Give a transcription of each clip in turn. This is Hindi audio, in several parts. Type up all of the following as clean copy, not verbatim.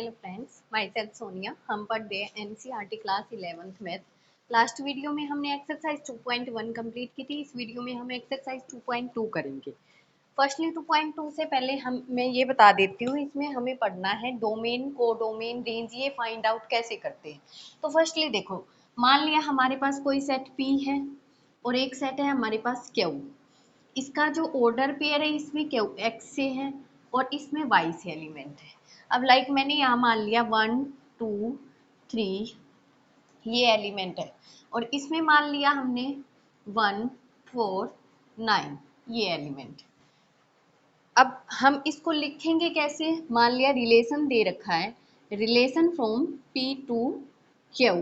Hello friends, my self Sonia. हम पढ़ रहे हैं NCERT class 11th math. Last video में हमने एक्सरसाइज 2.1 कंप्लीट की थी। इस वीडियो में हम एक्सरसाइज 2.2 करेंगे। फर्स्टली 2.2 से पहले मैं ये बता देती हूँ, इसमें हमें पढ़ना है डोमेन, कोडोमेन, रेंज, ये फाइंड आउट कैसे करते हैं। तो फर्स्टली देखो, मान लिया हमारे पास कोई सेट P है और एक सेट है हमारे पास Q। इसका जो ऑर्डर पेयर है इसमें Q X से है और इसमें Y से एलिमेंट है। अब मैंने यहाँ मान लिया 1 2 3 ये एलिमेंट है और इसमें मान लिया हमने 1 4 9 ये एलिमेंट। अब हम इसको लिखेंगे कैसे? मान लिया रिलेशन दे रखा है, relation from P to Q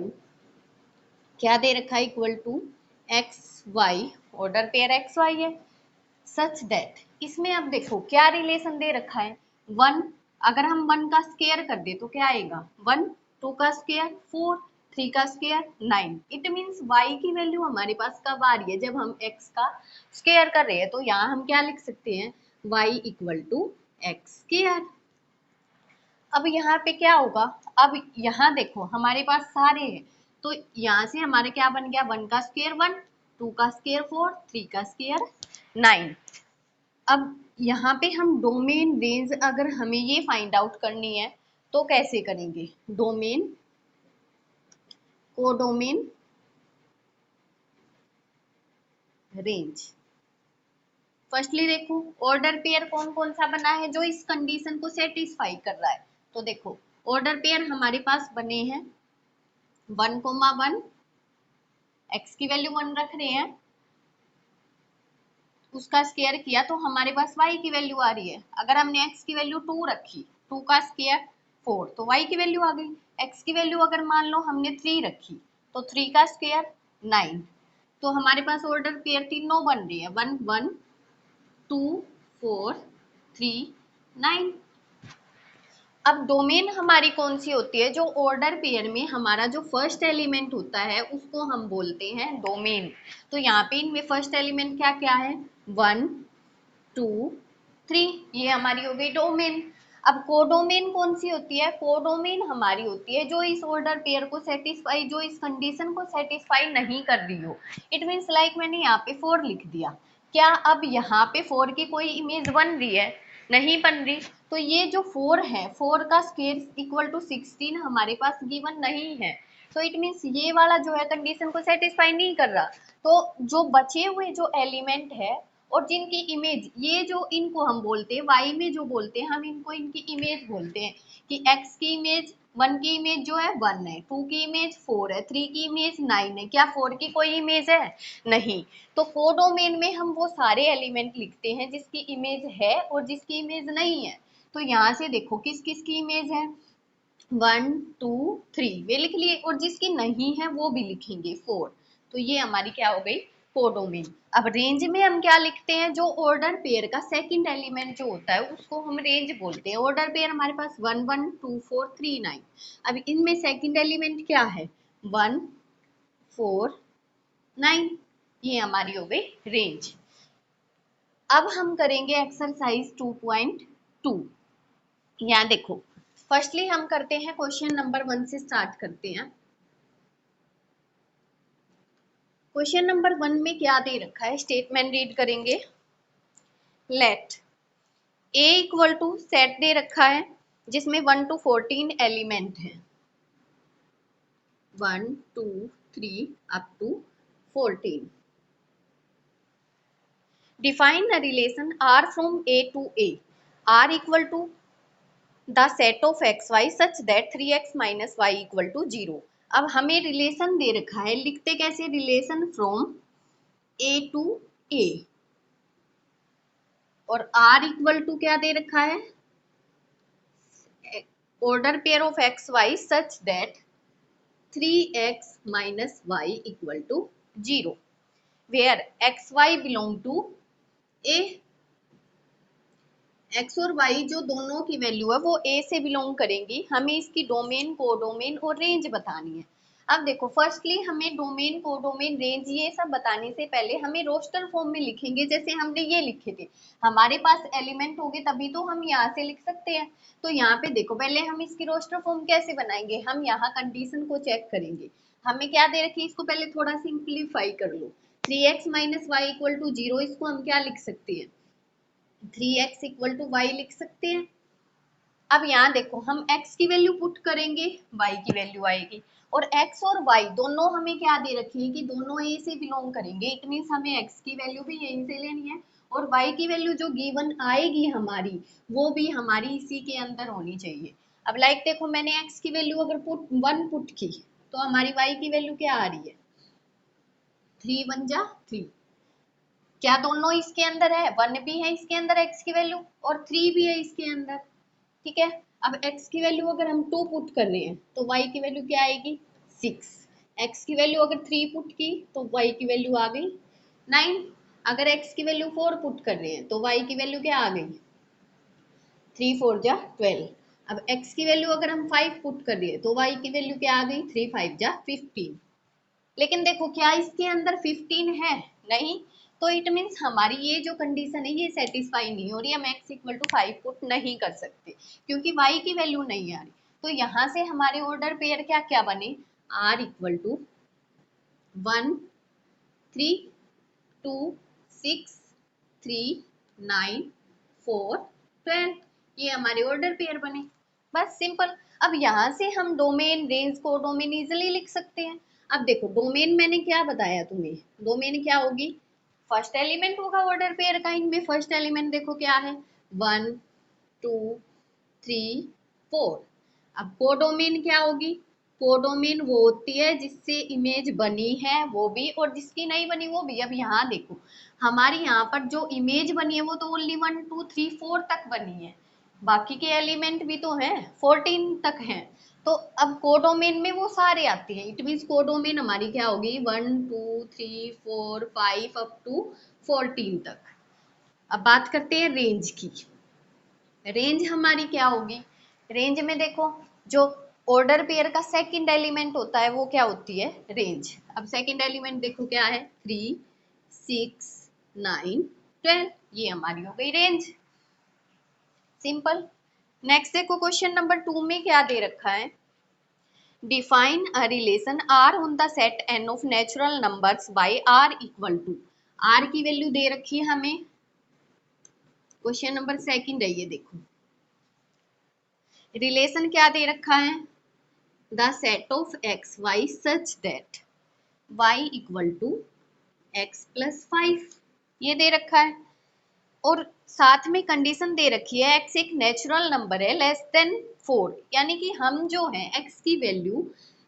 क्या दे रखा है? Equal to x Y, order pair X Y है, सच दैट। इसमें अब देखो क्या रिलेशन दे रखा है, 1 अगर हम 1 का स्केयर कर दे तो क्या आएगा? 1, 2 का स्केयर 4, 3 का स्केयर 9। इट मीन्स y की वैल्यू हमारे पास कब आ रही है? जब हम x का स्केयर कर रहे हैं। तो यहाँ हम क्या लिख सकते हैं? y equal to X square. अब यहाँ पे क्या होगा? अब यहाँ देखो हमारे पास सारे हैं, तो यहाँ से हमारे क्या बन गया? 1 का स्केयर 1, 2 का स्केयर 4, 3 का स्केयर 9। अब यहाँ पे हम डोमेन, रेंज अगर हमें ये फाइंड आउट करनी है तो कैसे करेंगे? Domain, codomain, range. फर्स्टली देखो ऑर्डर पेयर कौन कौन सा बना है जो इस कंडीशन को सेटिस्फाई कर रहा है। तो देखो ऑर्डर पेयर हमारे पास बने हैं 1,1, एक्स की वैल्यू 1 रख रहे हैं, उसका स्केयर किया तो हमारे पास y की वैल्यू आ रही है। अगर हमने x की वैल्यू 2 रखी, 2 का स्केयर 4, तो y की वैल्यू आ गई। x की वैल्यू अगर मान लो हमने 3 रखी तो 3 का स्केयर 9। तो हमारे पास ऑर्डर पेयर तीनों बन रही है 1 1 2 4 3 9। अब डोमेन हमारी कौन सी होती है? जो ऑर्डर पेयर में हमारा जो फर्स्ट एलिमेंट होता है उसको हम बोलते हैं डोमेन। तो यहाँ पे इनमें फर्स्ट एलिमेंट क्या क्या है? 1 2 3, ये हमारी हो गई डोमेन। अब कोडोमेन कौन सी होती है? कोडोमेन हमारी होती है जो इस ऑर्डर पेयर को सेटिस्फाई, जो इस कंडीशन को सेटिस्फाई नहीं कर रही हो। इट मीन्स मैंने यहाँ पे 4 लिख दिया, क्या अब यहाँ पे 4 की कोई इमेज बन रही है? नहीं बन रही। तो ये जो 4 है, 4 का स्केयर इक्वल टू 16 हमारे पास गिवन नहीं है। तो इट मीन्स ये वाला जो है कंडीशन को सेटिस्फाई नहीं कर रहा। तो जो बचे हुए जो एलिमेंट है और जिनकी इमेज, ये जो इनको हम बोलते हैं y में जो बोलते हैं हम इनको, इनकी इमेज बोलते हैं कि x की इमेज 1 की इमेज जो है 1 है, 2 की इमेज 4 है, 3 की इमेज 9 है। क्या 4 की कोई इमेज है? नहीं। तो कोडोमेन में हम वो सारे एलिमेंट लिखते हैं जिसकी इमेज है और जिसकी इमेज नहीं है। तो यहाँ से देखो किस किस की इमेज है? 1 2 3 वे लिख लिए, और जिसकी नहीं है वो भी लिखेंगे 4। तो ये हमारी क्या हो गई? कोडोमेन। अब रेंज में हम क्या लिखते हैं? जो ऑर्डर पेयर का सेकंड एलिमेंट जो होता है उसको हम रेंज बोलते हैं। ऑर्डर पेयर हमारे पास 1 1 2 4 3 9। अब इनमें सेकंड एलिमेंट क्या है? 1 4 9, ये हमारी हो गई रेंज। अब हम करेंगे एक्सरसाइज 2.2। यहाँ देखो फर्स्टली हम करते हैं क्वेश्चन नंबर 1 से स्टार्ट करते हैं। क्वेश्चन नंबर 1 में क्या दे रखा है? स्टेटमेंट रीड करेंगे। Let A equal to, set दे रखा है जिसमें 1 to 14 एलिमेंट है, 1 2 3 up to 14। Define the relation R from A to A, R equal to the set of x y such that 3x minus y equal to 0। अब हमें रिलेशन दे रखा है, लिखते कैसे? Relation from A to A, और आर इक्वल टू क्या दे रखा है? Order pair of x y such that 3x minus y equal to 0, where x y belong to A. X और वाई जो दोनों की वैल्यू है वो ए से बिलोंग करेंगी। हमें इसकी डोमेन, कोडोमेन और रेंज बतानी है। अब देखो फर्स्टली हमें डोमेन, कोडोमेन, रेंज ये सब बताने से पहले हमें रोस्टर फॉर्म में लिखेंगे, जैसे हमने ये लिखे थे। हमारे पास एलिमेंट होंगे तभी तो हम यहाँ से लिख सकते हैं। तो यहाँ पे देखो पहले हम इसकी रोस्टर फॉर्म कैसे बनाएंगे, हम यहाँ कंडीशन को चेक करेंगे। हमें क्या दे रखी है, इसको पहले थोड़ा सिंप्लीफाई कर लो। 3x minus y equal to 0, इसको हम क्या लिख सकते हैं, 3x इक्वल टू वाई लिख सकते हैं। अब यहाँ देखो हम x की वैल्यू पुट करेंगे, y की वैल्यू आएगी। और x और y दोनों हमें क्या दे रखी है कि दोनों a से बिलोंग करेंगे। इट मीन्स हमें x की वैल्यू भी यहीं से लेनी है और y की वैल्यू जो गिवन आएगी हमारी, वो भी हमारी इसी के अंदर होनी चाहिए। अब लाइक देखो मैंने x की वैल्यू अगर 1 पुट की तो हमारी y की वैल्यू क्या आ रही है, 3 1 जा 3। क्या दोनों इसके अंदर है, 1 भी है इसके अंदर x की वैल्यू और 3 भी है इसके अंदर। ठीक है, अब x की वैल्यू अगर हम 2 पुट कर रहे हैं तो y की वैल्यू क्या आएगी, 6। x की वैल्यू अगर 3 पुट की तो y की वैल्यू आ गई 9। अगर x की वैल्यू 4 पुट कर रहे हैं तो y की वैल्यू क्या आ गई, 3 4 जा 12। अब x की वैल्यू अगर हम 5 पुट कर रहे हैं तो y की वैल्यू क्या आ गई, 3 5 जा 15। लेकिन देखो क्या इसके अंदर 15 है, नहीं। तो इट मीन्स हमारी ये जो कंडीशन है ये सेटिस्फाई नहीं हो रही, हम x इक्वल टू 5 पुट नहीं कर सकते क्योंकि y की वैल्यू नहीं आ रही। तो यहाँ से हमारे ऑर्डर पेयर क्या क्या बने, r इक्वल टू 1 3 2 6 3 9 4 12, ये हमारे ऑर्डर पेयर बने। बस सिंपल। अब यहाँ से हम डोमेन, रेंज, कोडोमेन इजिली लिख सकते हैं। अब देखो डोमेन मैंने क्या बताया तुम्हें, डोमेन क्या होगी, फर्स्ट एलिमेंट होगा ऑर्डर पेयर का। इनमें फर्स्ट एलिमेंट देखो क्या है, 1 2 3 4। अब कोडोमेन क्या होगी, कोडोमेन वो होती है जिससे इमेज बनी है वो भी और जिसकी नहीं बनी वो भी। अब यहाँ देखो हमारी यहाँ पर जो इमेज बनी है वो तो ओनली 1 2 3 4 तक बनी है, बाकी के एलिमेंट भी तो हैं 14 तक हैं। तो अब कोडोमेन में वो सारे आते हैं। इट मीन्स कोडोमेन हमारी क्या होगी, 1 2 3 4 5 अप टू 14 तक। अब बात करते हैं रेंज की। रेंज हमारी क्या होगी, रेंज में देखो जो ऑर्डर पेयर का सेकंड एलिमेंट होता है वो क्या होती है, रेंज। अब सेकंड एलिमेंट देखो क्या है, 3 6 9 12, ये हमारी हो गई रेंज। सिंपल। नेक्स्ट देखो क्वेश्चन नंबर 2 में क्या दे रखा है, define a relation r on the set n of natural numbers by r equal to. r की वैल्यू दे रखी है हमें, क्वेश्चन नंबर सेकंड है ये देखो। रिलेशन क्या दे रखा है, the set of x y such that y equal to x plus 5, ये दे रखा है। और साथ में कंडीशन दे रखी है x एक नेचुरल नंबर है लेस देन 4, यानी कि हम जो है x की वैल्यू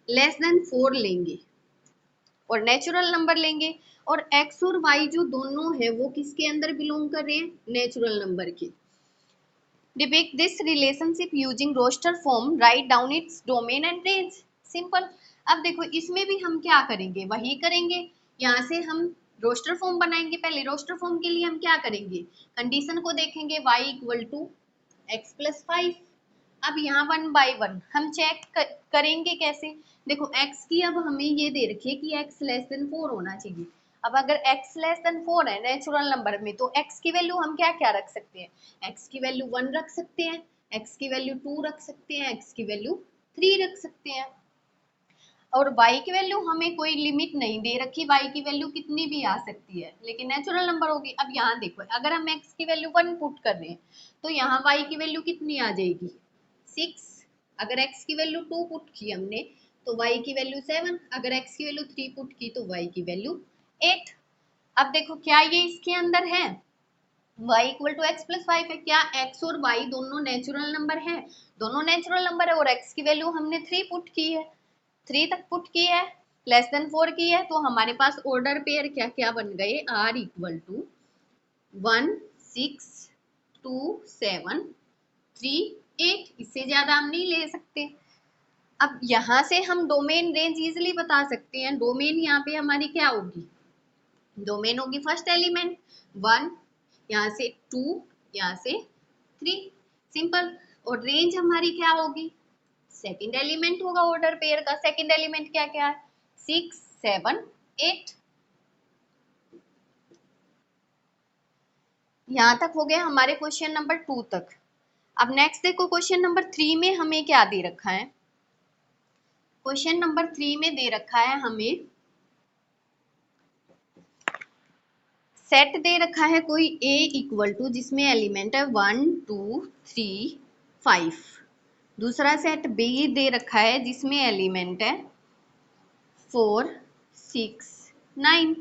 लेस देन 4 लेंगे और नेचुरल नंबर लेंगे। और x और y जो दोनों है वो किसके अंदर बिलोंग कर रहे हैं, नेचुरल नंबर के। Depict this relationship using roster form, write down its domain and range. Simple. अब देखो इसमें भी हम क्या करेंगे, वही करेंगे। यहाँ से हम रोस्टर फॉर्म बनाएंगे। पहले रोस्टर फॉर्म के लिए हम क्या करेंगे, कंडीशन को देखेंगे, y equal to x plus 5। अब यहाँ 1 बाई 1 हम चेक करेंगे कैसे, देखो x की अब हमें ये दे रखी है कि x लेस देन 4 होना चाहिए। अब अगर x लेस देन 4 है नेचुरल नंबर में तो x की वैल्यू हम क्या क्या रख सकते हैं, x की वैल्यू 1 रख सकते हैं, x की वैल्यू 2 रख सकते हैं, x की वैल्यू 3 रख सकते हैं। और y की वैल्यू हमें कोई लिमिट नहीं दे रखी, y की वैल्यू कितनी भी आ सकती है लेकिन नेचुरल नंबर होगी। अब यहाँ देखो अगर हम x की वैल्यू 1 पुट कर रहे हैं तो यहाँ y की वैल्यू कितनी आ जाएगी, 6। अगर x की वैल्यू 2 पुट की हमने तो y की वैल्यू 7। अगर x की वैल्यू 3 पुट की तो y की वैल्यू 8। अब देखो क्या ये इसके अंदर है, y equal to x plus 5 है। क्या x और y दोनों नेचुरल नंबर है, दोनों नेचुरल नंबर है। और x की वैल्यू हमने 3 पुट की है, 3 तक पुट की है, लेस देन 4 की है। तो हमारे पास ऑर्डर पेयर क्या क्या बन गए, r इक्वल टू 1 6 2 7 3 8, इससे ज्यादा हम नहीं ले सकते। अब यहाँ से हम डोमेन रेंज इजिली बता सकते हैं। डोमेन यहाँ पे हमारी क्या होगी, डोमेन होगी फर्स्ट एलिमेंट 1, यहाँ से 2, यहाँ से 3, सिंपल। और रेंज हमारी क्या होगी, सेकंड एलिमेंट होगा ऑर्डर पेयर का। सेकंड एलिमेंट क्या क्या है? 6 7 8। यहां तक हो गया हमारे क्वेश्चन नंबर 2 तक। अब नेक्स्ट देखो क्वेश्चन नंबर 3 में हमें क्या दे रखा है। क्वेश्चन नंबर 3 में दे रखा है हमें सेट दे रखा है कोई A इक्वल टू जिसमें एलिमेंट है 1 2 3 5। दूसरा सेट B दे रखा है जिसमें एलिमेंट है 4 6 9।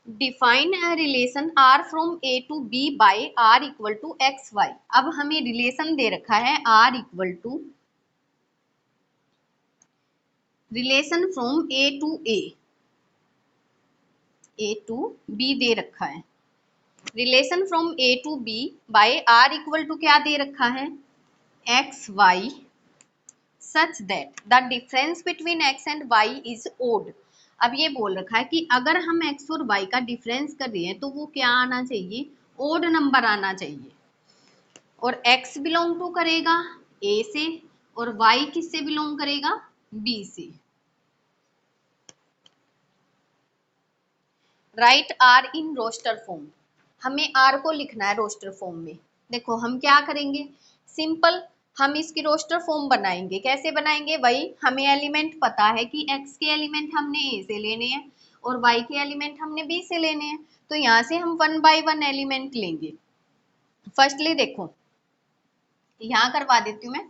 Define a relation R from A to B by R equal to x y. अब हमें रिलेशन दे रखा है R equal to relation from A to A to B दे रखा है। Relation from A to B by R equal to क्या दे रखा है? X y such that the difference between x and y is odd. अब ये बोल रखा है कि अगर हम x और y का डिफरेंस कर रहे हैं तो वो क्या आना चाहिए? ओड नंबर आना चाहिए। और x बिलोंग टू करेगा A से और y किससे बिलोंग करेगा? B से। Write R in roster form. हमें R को लिखना है रोस्टर फॉर्म में। देखो हम क्या करेंगे, सिंपल हम इसकी रोस्टर फॉर्म बनाएंगे। कैसे बनाएंगे? वही हमें एलिमेंट पता है कि x के एलिमेंट हमने A से लेने हैं और y के एलिमेंट हमने B से लेने हैं, तो यहाँ से हम 1 बाय 1 एलिमेंट लेंगे। फर्स्टली देखो यहाँ करवा देती हूँ मैं।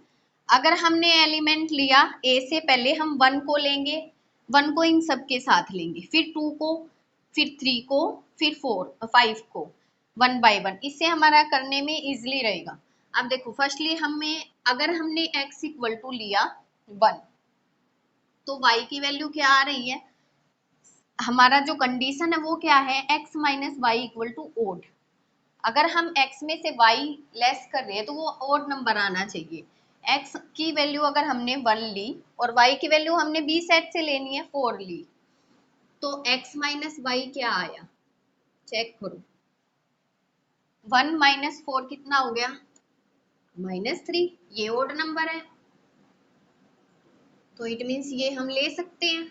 अगर हमने एलिमेंट लिया A से, पहले हम 1 को लेंगे, 1 को इन सब के साथ लेंगे, फिर 2 को, फिर 3 को, फिर 5 को, 1 बाय 1। इससे हमारा करने में इजीली रहेगा। अब देखो फर्स्टली हमें अगर हमने x इक्वल टू लिया 1 तो y की वैल्यू क्या आ रही है? हमारा जो कंडीशन है वो क्या है? x minus y equal to odd. अगर हम x में से y लेस कर रहे हैं तो वो ओड नंबर आना चाहिए। x की वैल्यू अगर हमने 1 ली और y की वैल्यू हमने b सेट से लेनी है 4 ली, तो x माइनस वाई क्या आया? चेक करो। 1 माइनस 4 कितना हो गया? -3। ये ओड नंबर है तो इट मीन्स ये हम ले सकते हैं।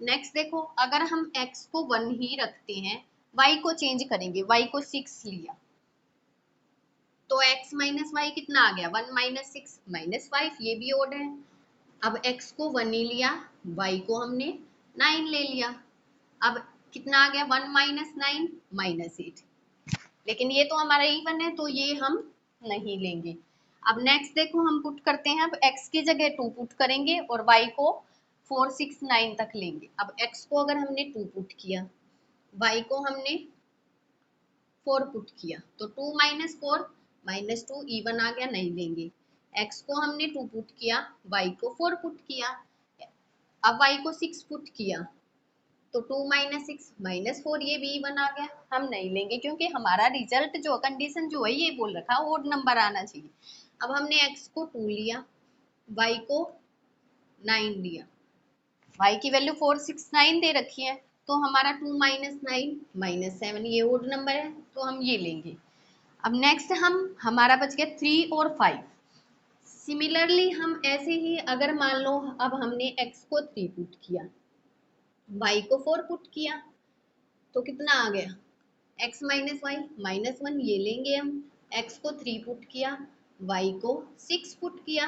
नेक्स्ट देखो अगर हम x को 1 ही रखते हैं, y को चेंज करेंगे, y को 6 लिया तो x माइनस वाई कितना आ गया? 1 माइनस 6 -5। ये भी ओड है। अब x को 1 ही लिया, y को हमने 9 ले लिया। अब कितना आ गया? 1 माइनस 9 -8। लेकिन ये तो हमारा इवन है तो ये हम नहीं लेंगे। अब नेक्स्ट देखो हम पुट करते हैं। अब x की जगह 2 पुट करेंगे और y को 4 6 9 तक लेंगे। अब x को अगर हमने 2 पुट किया, y को हमने 4 पुट किया, तो 2 माइनस 4 -2 इवन आ गया, नहीं लेंगे। x को हमने 2 पुट किया, y को 4 पुट किया। अब y को 6 पुट किया तो 2 माइनस 6 -4, ये भी इवन आ गया, हम नहीं लेंगे क्योंकि हमारा रिजल्ट जो कंडीशन जो है ये बोल रखा है ओड नंबर आना चाहिए। अब हमने x को 2 लिया, y को 9 लिया, y की वैल्यू 4 6 9 दे रखी है तो हमारा 2 माइनस 9 -7, ये ओड नंबर है तो हम ये लेंगे। अब नेक्स्ट हमारा बच गया 3 और 5। सिमिलरली हम ऐसे ही अगर मान लो अब हमने x को 3 पुट किया, y को 4 पुट किया तो कितना आ गया? x माइनस वाई -1, ये लेंगे हम। x को 3 पुट किया, y को 6 पुट किया।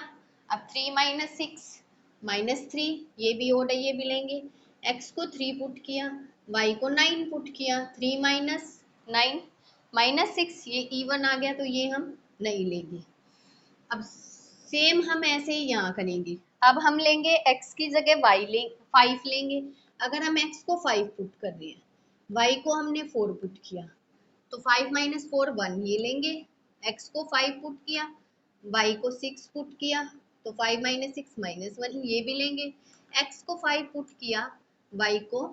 अब 3 माइनस 6 -3, ये भी ओड है, ये भी लेंगे। x को 3 पुट किया, y को 9 पुट किया, 3 माइनस 9 -6, ये इवन आ गया तो ये हम नहीं लेंगे। अब सेम हम ऐसे ही यहाँ करेंगे। अब हम लेंगे x की जगह y 5 लेंगे। अगर हम x को 5 पुट कर रहे हैं, y को हमने 4 पुट किया तो 5 माइनस 4 1, ये लेंगे। x को 5 पुट किया, y को 6 पुट किया तो 5 माइनस 6 -1, ये भी लेंगे। x को 5 पुट किया, y को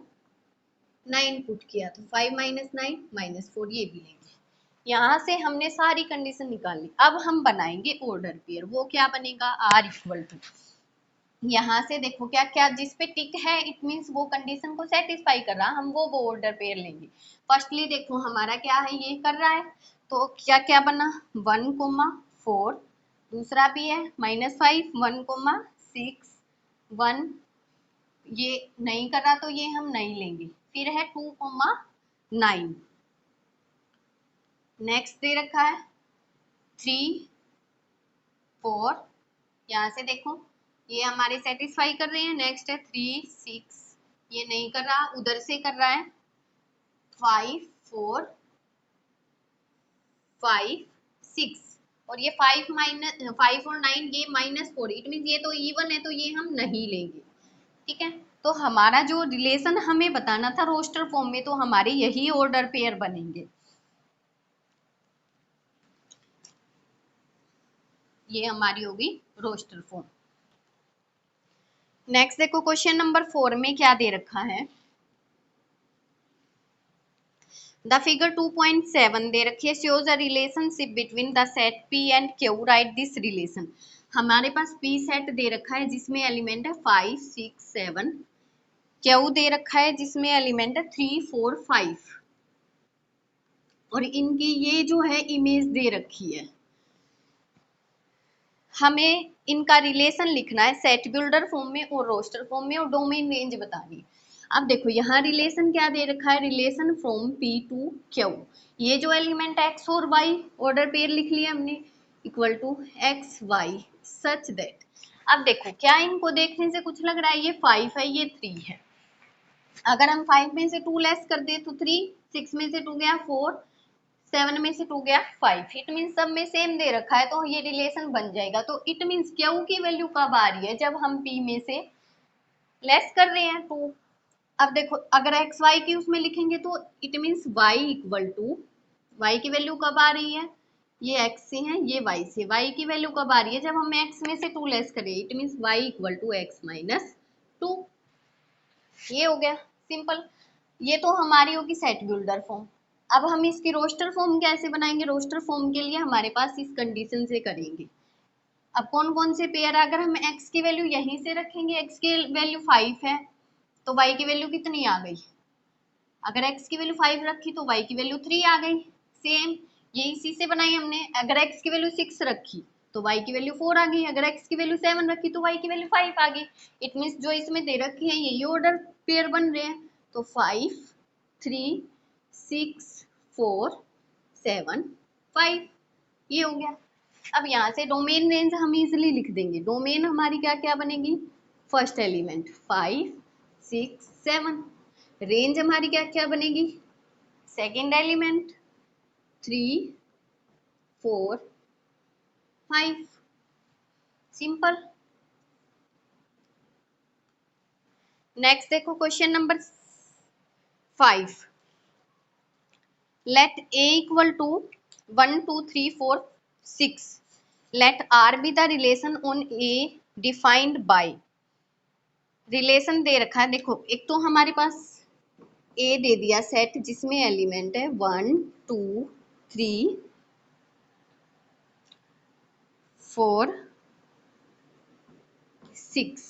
9 पुट किया तो 5 माइनस 9 -4, ये भी लेंगे। यहाँ से हमने सारी कंडीशन निकाल ली। अब हम बनाएंगे ऑर्डर पेयर। वो क्या बनेगा? R इक्वल टू, यहाँ से देखो क्या क्या जिस पे टिक है इट मीन्स वो कंडीशन को सेटिस्फाई कर रहा, हम वो ऑर्डर पेयर लेंगे। फर्स्टली देखो हमारा क्या है, ये कर रहा है तो क्या क्या बना? 1 4 दूसरा भी है -5 1,6 1, ये नहीं कर रहा तो ये हम नहीं लेंगे। फिर है 2,9, नेक्स्ट दे रखा है 3 4, यहाँ से देखो ये हमारे सेटिस्फाई कर रहे हैं। नेक्स्ट है 3 6, ये नहीं कर रहा, उधर से कर रहा है 5 4 5 6, और ये 5 और 9 ये -4, इट मीन ये तो इवन है तो ये हम नहीं लेंगे। ठीक है, तो हमारा जो रिलेशन हमें बताना था रोस्टर फॉर्म में, तो हमारे यही ऑर्डर पेयर बनेंगे। ये हमारी होगी रोस्टर फॉर्म। नेक्स्ट देखो क्वेश्चन नंबर 4 में क्या दे रखा है। द फिगर 2.7 दे रखी है, shows a relationship between the set P and Q, write this relation। हमारे पास P सेट दे रखा है जिसमें एलिमेंट है 5 6 7, Q दे रखा है जिसमें एलिमेंट है 3 4 5, और इनकी ये जो है इमेज दे रखी है। हमें इनका रिलेशन लिखना है सेट बिल्डर फॉर्म में और रोस्टर फॉर्म में, और डोमेन रेंज बतानी है। अब देखो यहाँ रिलेशन क्या दे रखा है, relation from P to Q। ये जो एलिमेंट x और y ऑर्डर पेयर लिख लिया हमने, equal to x y such that. अब देखो क्या इनको देखने से कुछ लग रहा है, ये 5 है ये 3 है। अगर हम 5 में से 2 लेस कर दे तो 3, 6 में से 2 गया 4, 7 में से 2 गया 5, इट मीन सब में सेम दे रखा है तो ये रिलेशन बन जाएगा। तो इट मीन्स Q की वैल्यू कब आ रही है, जब हम P में से लेस कर रहे हैं 2। अब देखो अगर एक्स वाई की उसमें लिखेंगे तो it means y equal to, y की वैल्यू कब आ रही है, ये x से है ये y से, y की वैल्यू कब आ रही है जब हम x में से 2 लेस करें, it means y equal to x minus 2। ये हो गया सिंपल। ये तो हमारी होगी सेट बिल्डर फॉर्म। अब हम इसकी रोस्टर फॉर्म कैसे बनाएंगे, रोस्टर फॉर्म के लिए हमारे पास इस कंडीशन से करेंगे। अब कौन कौन से पेयर, अगर हम x की वैल्यू यहीं से रखेंगे, x की वैल्यू 5 है तो y की वैल्यू कितनी आ गई, अगर x की वैल्यू 5 रखी तो y की वैल्यू 3 आ गई। सेम ये इसी से बनाई हमने, अगर x की वैल्यू 6 रखी तो y की वैल्यू 4 आ गई, अगर x की वैल्यू 7 रखी तो y की वैल्यू 5 आ गई। इट मीन्स जो इसमें दे रखी है यही ऑर्डर पेयर बन रहे हैं, तो 5 3 6 4 7 5, ये हो गया। अब यहाँ से डोमेन रेंज हम इजिली लिख देंगे। डोमेन हमारी क्या क्या बनेगी, फर्स्ट एलिमेंट 5 6 7, रेंज हमारी क्या क्या बनेगी, सेकेंड एलिमेंट 3 4 5, सिंपल। नेक्स्ट देखो question number 5, let a equal to 1 2 3 4 6, let r be the relation on a defined by. Relation दे रखा है, देखो एक तो हमारे पास A दे दिया सेट जिसमें एलिमेंट है 1 2 3 4 6,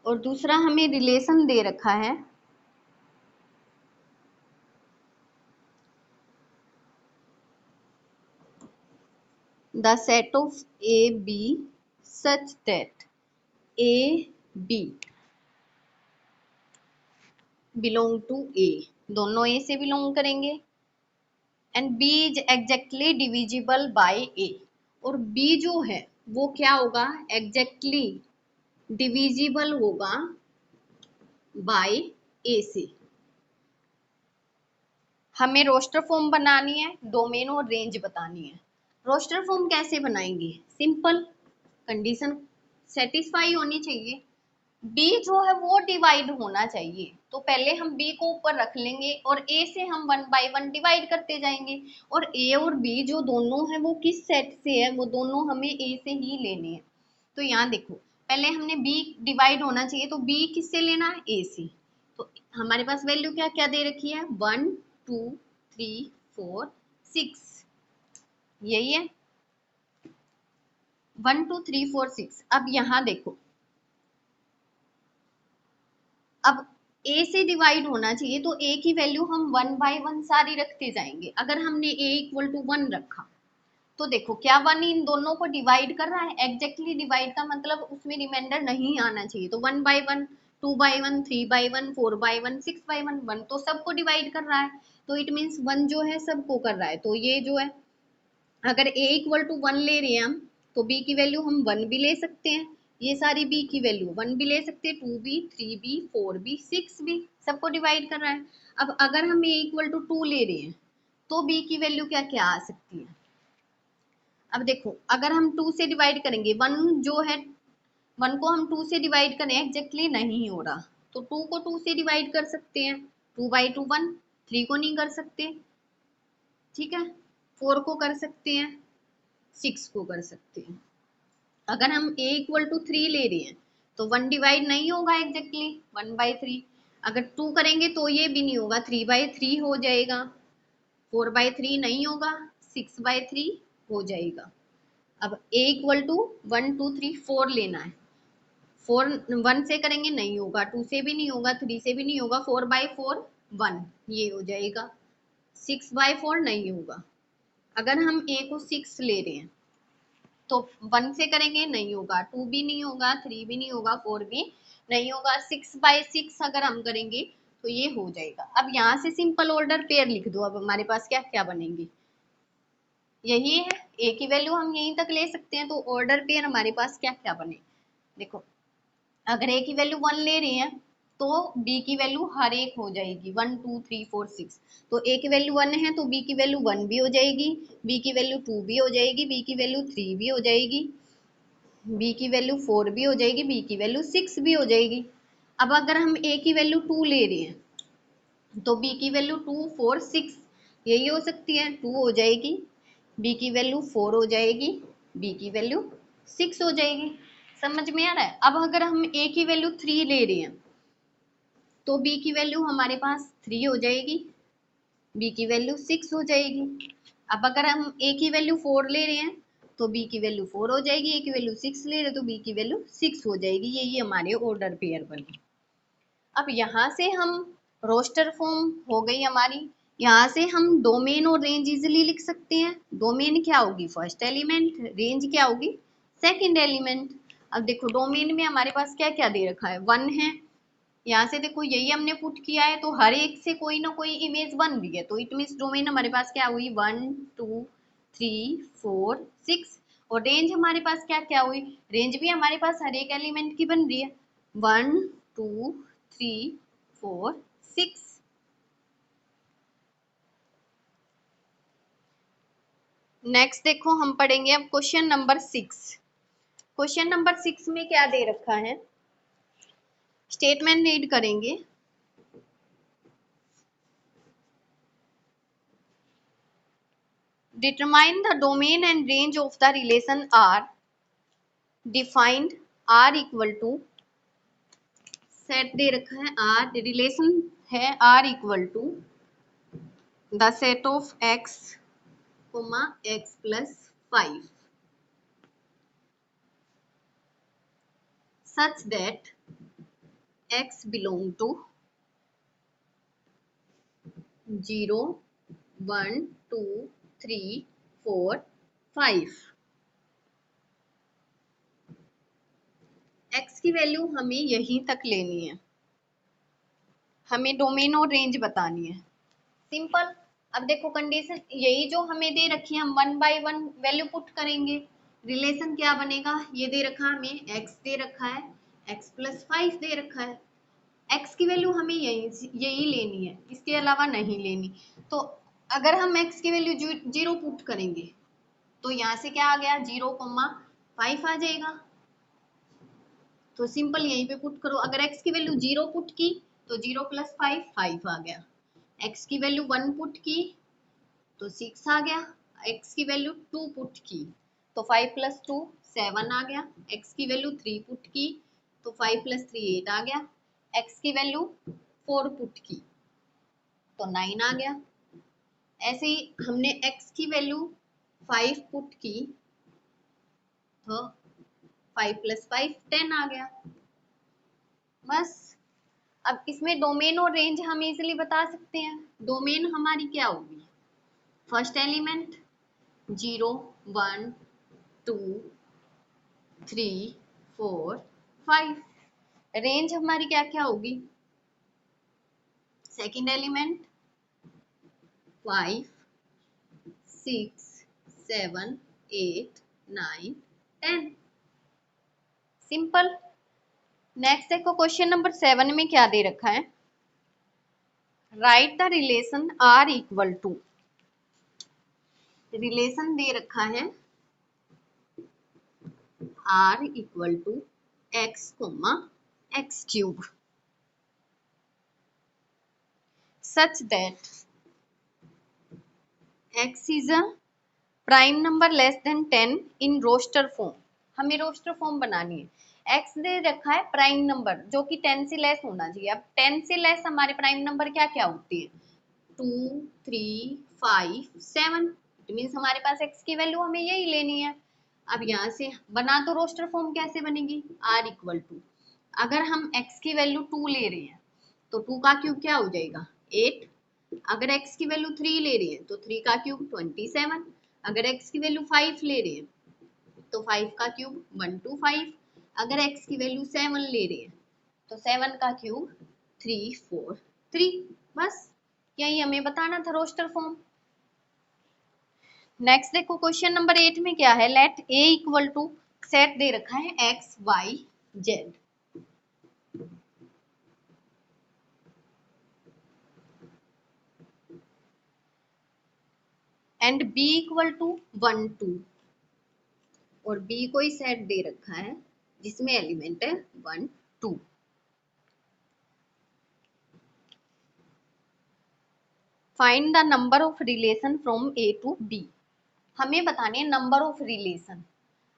और दूसरा हमें रिलेशन दे रखा है the set of A B such that A B belong to A, दोनों A से बिलोंग करेंगे, and B is exactly divisible by A, और B जो है वो क्या होगा, एग्जैक्टली डिविजिबल होगा बाय A से। हमें रोस्टर फॉर्म बनानी है, डोमेन और रेंज बतानी है। रोस्टर फॉर्म कैसे बनाएंगे, सिंपल, कंडीशन सेटिस्फाई होनी चाहिए, B जो है वो डिवाइड होना चाहिए, तो पहले हम B को ऊपर रख लेंगे और A से हम 1 बाय 1 डिवाइड करते जाएंगे, और A और B जो दोनों है वो किस सेट से है, वो दोनों हमें A से ही लेने हैं। तो यहाँ देखो पहले हमने B डिवाइड होना चाहिए तो B किससे लेना है, A से। तो हमारे पास वैल्यू क्या क्या दे रखी है, 1 2 3 4 6, यही है 1 2 3 4 6। अब यहाँ देखो अब A से डिवाइड होना चाहिए तो A की वैल्यू हम 1 बाय 1 सारी रखते जाएंगे। अगर हमने A इक्वल टू 1 रखा तो देखो क्या वन इन दोनों को डिवाइड कर रहा है, एग्जैक्टली डिवाइड का मतलब उसमें रिमाइंडर नहीं आना चाहिए, तो 1/1, 2/1, 3/1, 4/1, 6/1, वन तो सबको डिवाइड कर रहा है, तो इट मीन्स वन जो है सबको कर रहा है। तो ये जो है अगर a इक्वल टू 1 ले रहे हैं हम, तो b की वैल्यू हम 1 भी ले सकते हैं, ये सारी b की वैल्यू 1 भी ले सकते हैं, 2b, 3b, 4b, 6b, सबको डिवाइड कर रहा है। अब अगर हम a इक्वल टू 2 ले रहे हैं तो b की वैल्यू क्या क्या आ सकती है। अब देखो अगर हम 2 से डिवाइड करेंगे, 1 जो है 1 को हम 2 से डिवाइड करें एग्जैक्टली नहीं हो रहा, तो 2 को 2 से डिवाइड कर सकते हैं, 2/2 1, 3 को नहीं कर सकते, ठीक है, 4 को कर सकते हैं, 6 को कर सकते हैं। अगर हम a इक्वल टू 3 ले रहे हैं तो 1 डिवाइड नहीं होगा एग्जैक्टली 1/3, अगर 2 करेंगे तो ये भी नहीं होगा, 3/3 हो जाएगा, 4/3 नहीं होगा, 6/3 हो जाएगा। अब a इक्वल टू 1 2 3 4 लेना है, 4 1 से करेंगे नहीं होगा, 2 से भी नहीं होगा, 3 से भी नहीं होगा, 4/4 1 ये हो जाएगा, 6/4 नहीं होगा। अगर हम a को 6 ले रहे हैं तो 1 से करेंगे नहीं होगा, 2 भी नहीं होगा, 3 भी नहीं होगा, 4 भी नहीं होगा, 6/6 अगर हम करेंगे तो ये हो जाएगा। अब यहाँ से सिंपल ऑर्डर पेयर लिख दो, अब हमारे पास क्या क्या बनेंगे, यही है a की वैल्यू हम यहीं तक ले सकते हैं, तो ऑर्डर पेयर हमारे पास क्या क्या बने। देखो अगर a की वैल्यू 1 ले रहे हैं तो b की वैल्यू हर एक हो जाएगी 1 2 3 4 6, तो a की वैल्यू 1 है तो b की वैल्यू 1 भी हो जाएगी, b की वैल्यू 2 भी हो जाएगी, b की वैल्यू 3 भी हो जाएगी, b की वैल्यू 4 भी हो जाएगी, b की वैल्यू 6 भी हो जाएगी। अब अगर हम a की वैल्यू 2 ले रहे हैं तो b की वैल्यू 2 4 6 यही हो सकती है, 2 हो जाएगी, b की वैल्यू 4 हो जाएगी, b की वैल्यू 6 हो जाएगी। समझ में आ रहा है। अब अगर हम a की वैल्यू 3 ले रहे हैं तो b की वैल्यू हमारे पास 3 हो जाएगी, b की वैल्यू 6 हो जाएगी। अब अगर हम a की वैल्यू 4 ले रहे हैं तो b की वैल्यू 4 हो जाएगी, a की वैल्यू 6 ले रहे हैं तो b की वैल्यू 6 हो जाएगी, यही हमारे ऑर्डर पेयर बने। अब यहाँ से हम रोस्टर फॉर्म हो गई हमारी, यहाँ से हम डोमेन और रेंज इजिली लिख सकते हैं। डोमेन क्या होगी फर्स्ट एलिमेंट, रेंज क्या होगी सेकंड एलिमेंट। अब देखो डोमेन में हमारे पास क्या क्या दे रखा है, 1 है, यहाँ से देखो यही हमने पुट किया है तो हर एक से कोई ना कोई इमेज बन रही है, तो इट मीन्स डोमेन हमारे पास क्या हुई 1 2 3 4 6, और रेंज हमारे पास क्या क्या हुई, रेंज भी हमारे पास हर एक एलिमेंट की बन रही है 1 2 3 4 6। नेक्स्ट देखो हम पढ़ेंगे अब क्वेश्चन नंबर 6। क्वेश्चन नंबर 6 में क्या दे रखा है, स्टेटमेंट रीड करेंगे। Determine the domain and range of the relation R defined R equal to, set दे रखा है R, रिलेशन है R equal to the set of X, X plus 5 such that X belong to 0 1 2 3 4 5। X की वैल्यू हमें यहीं तक लेनी है, हमें डोमेन और रेंज बतानी है, सिंपल। अब देखो कंडीशन यही जो हमें दे रखी है, हम 1/1 वैल्यू पुट करेंगे, रिलेशन क्या बनेगा, ये दे रखा है हमें x दे रखा है, x plus 5 दे रखा है, x की वैल्यू हमें यही लेनी है, इसके अलावा नहीं लेनी। तो अगर हम x की वैल्यू 0 पुट करेंगे तो यहाँ से क्या आ गया 0,5 आ जाएगा, तो सिंपल यहीं पे पुट करो। अगर x की वैल्यू 0 पुट की तो 0 plus 5 5 आ गया, x की वैल्यू 1 पुट की तो 6 आ गया, x की वैल्यू 2 पुट की तो 5 plus 2 7 आ गया, x की वैल्यू 3 पुट की तो 5 plus 3 8 आ गया, x की वैल्यू 4 पुट की तो 9 आ गया। ऐसे ही हमने x की वैल्यू 5 पुट की तो 5 plus 5 10 आ गया, बस। अब इसमें डोमेन और रेंज हम इजीली बता सकते हैं। डोमेन हमारी क्या होगी, फर्स्ट एलिमेंट 0 1 2 3 4 5। रेंज हमारी क्या क्या होगी? Second element 5 6 7 8 9 10। सिंपल। नेक्स्ट देखो क्वेश्चन नंबर 7 में क्या दे रखा है, write the relation R equal to, relation दे रखा है R equal to X comma X cube such that X is a prime number less than 10 in roster form. हमें रोस्टर फॉर्म बनानी है। एक्स दे रखा है प्राइम नंबर जो कि 10 से लेस होना चाहिए। अब 10 से लेस हमारे प्राइम नंबर क्या क्या होती है? 2 3 5 7। इट मीन्स हमारे पास एक्स की वैल्यू हमें यही लेनी है। अब यहाँ से बना तो रोस्टर फॉर्म कैसे बनेगी? आर इक्वल टू, अगर हम एक्स की वैल्यू 2 ले रहे हैं तो 2 का क्यूब क्या हो जाएगा? 8। अगर x की वैल्यू 3 ले रही है तो 3 का क्यूब 27। अगर x की वैल्यू 5 ले रही है तो 5 का क्यूब 125। अगर x की वैल्यू 7 ले रही है तो 7 का क्यूब 343। बस यही हमें बताना था रोस्टर फॉर्म। नेक्स्ट देखो क्वेश्चन नंबर 8 में क्या है, let a equal to, set दे रखा है x y z and b equal to 1 2, और b कोई सेट दे रखा है जिसमें एलिमेंट है 1 2। Find the number of relation from A to B. हमें बताने हैं नंबर ऑफ रिलेशन।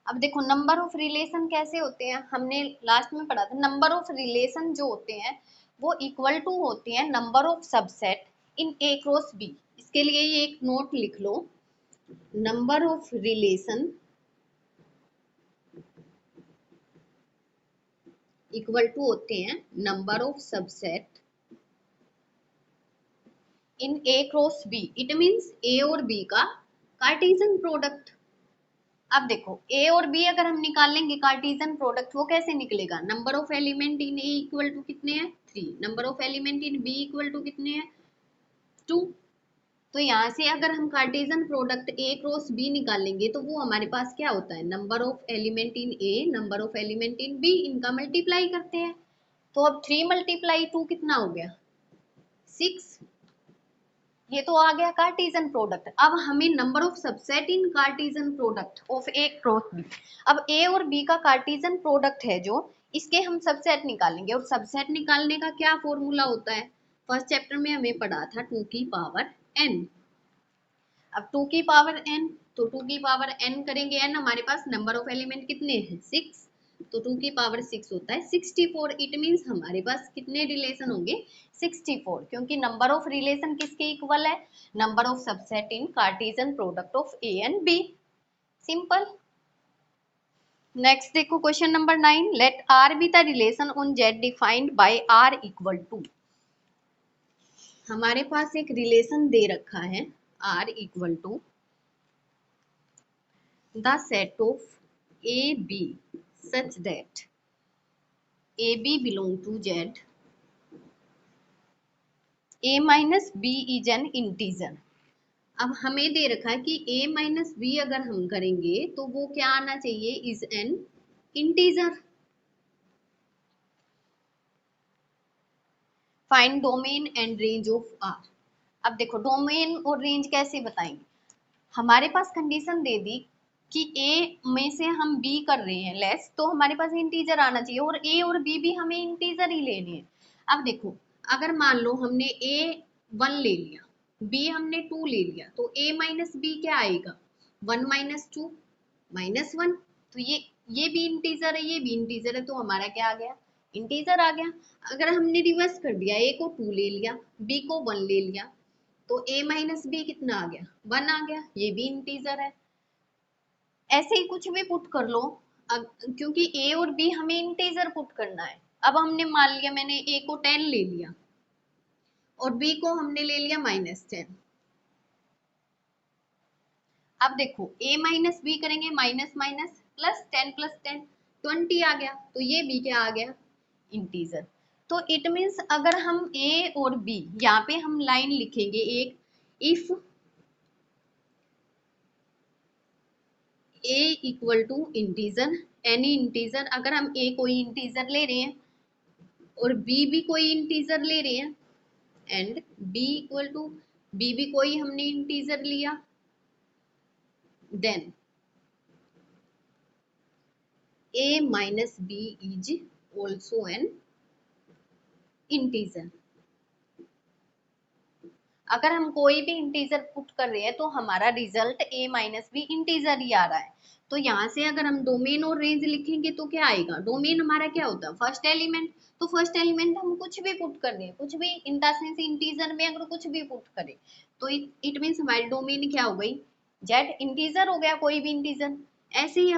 अब देखो नंबर ऑफ रिलेशन कैसे होते हैं, हमने लास्ट में पढ़ा था। नंबर ऑफ रिलेशन जो होते हैं वो इक्वल टू होते हैं number of subset in A cross B. इसके लिए ये एक नोट लिख लो, number of relation equal to होते हैं number of subset in A cross B. It means A और बी का कार्टेशियन प्रोडक्ट। अब देखो ए और बी अगर हम निकाल लेंगे कार्टेशियन प्रोडक्ट, वो कैसे निकलेगा? Number of element in A equal to कितने हैं? 3। Number of element in B equal to कितने हैं? 2। तो यहाँ से अगर हम cartesian product A cross B निकालेंगे तो वो हमारे पास क्या होता है? Number of element in A, number of element in B, इनका मल्टीप्लाई करते हैं। तो अब 3 मल्टीप्लाई 2 कितना हो गया? 6। ये तो आ गया कार्टेशियन प्रोडक्ट। अब हमें number of subset in Cartesian product of A cross B. अब ए और बी का कार्टेशियन प्रोडक्ट है जो, इसके हम सबसेट निकालेंगे। और सबसेट निकालने का क्या फॉर्मूला होता है? फर्स्ट चैप्टर में हमें पढ़ा था 2 की पावर n। अब 2 की पावर n, तो 2 की पावर n करेंगे, n हमारे पास नंबर ऑफ एलिमेंट कितने हैं? 6। तो 2 की पावर 6 होता है 64। इट मीन्स हमारे पास कितने रिलेशन होंगे? 64, क्योंकि नंबर ऑफ रिलेशन किसके इक्वल है? Number of subset in Cartesian product of A and B. Simple. Next देखो question number 9, let R be the relation on Z defined by R equal to. हमारे पास एक रिलेशन दे रखा है R equal to the set of AB such that AB belong to Z, A minus B is an integer। अब हमें दे रखा है कि A माइनस बी अगर हम करेंगे तो वो क्या आना चाहिए? Is an integer. Find domain and range of R. अब देखो डोमेन और रेंज कैसे बताएंगे? हमारे पास कंडीशन दे दी कि ए में से हम बी कर रहे हैं लेस, तो हमारे पास इंटीजर आना चाहिए, और ए और बी भी हमें इंटीजर ही लेने हैं। अब देखो अगर मान लो हमने ए 1 ले लिया, बी हमने 2 ले लिया, तो ए माइनस बी क्या आएगा? 1 माइनस 2 माइनस 1। तो ये भी इंटीजर है, ये भी इंटीजर है, तो हमारा क्या आ गया? इंटीजर आ गया। अगर हमने रिवर्स कर दिया, ए को 2 ले लिया, बी को 1 ले लिया, तो a माइनस बी कितना आ गया? 1 आ गया, ये भी इंटीजर है। ऐसे ही कुछ भी पुट कर लो, क्योंकि a और b हमें इंटीजर पुट करना है। अब हमने मान लिया मैंने a को 10 ले लिया और b को हमने ले लिया -10। अब देखो a माइनस बी करेंगे, माइनस माइनस प्लस 10 20 आ गया, तो ये b क्या आ गया, इंटीजर। तो इट मीन्स अगर हम a और b, यहाँ पे हम लाइन लिखेंगे एक, if a equal to integer, any integer, अगर हम a कोई इंटीजर ले रहे हैं और b भी कोई इंटीजर ले रहे हैं, and b equal to, b भी कोई हमने इंटीजर लिया, then a minus b is also an integer. अगर हम कोई भी इंटीजर पुट कर रहे हैं तो हमारा result a minus B integer ही आ रहा है। तो यहाँ से अगर हम डोमेन और रेंज लिखेंगे तो क्या आएगा, डोमेन हमारा क्या होता है, फर्स्ट एलिमेंट, तो फर्स्ट एलिमेंट हम कुछ भी पुट कर रहे हैं, कुछ भी इन द सेंस इंटीजर में अगर कुछ भी पुट करें तो इट मीन्स हमारी डोमेन क्या हो गई, जेड इंटीजर हो गया, कोई भी इंटीजर। ऐसे ही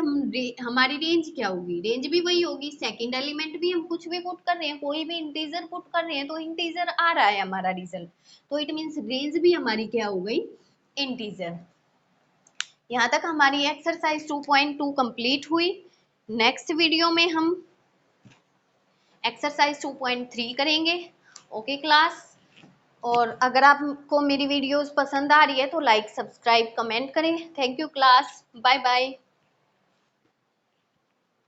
हमारी रेंज क्या होगी, रेंज भी वही होगी, सेकंड एलिमेंट भी हम कुछ भी पुट कर रहे हैं, कोई भी इंटीजर पुट कर रहे हैं तो इंटीजर आ रहा है हमारा रिजल्ट, तो इट मीन्स रेंज भी हमारी क्या हो गई, इंटीजर। यहाँ तक हमारी एक्सरसाइज 2.2 कंप्लीट हुई। नेक्स्ट वीडियो में हम एक्सरसाइज 2.3 करेंगे। ओके क्लास, और अगर आपको मेरी वीडियोस पसंद आ रही है तो लाइक सब्सक्राइब कमेंट करें। Thank you class, bye bye.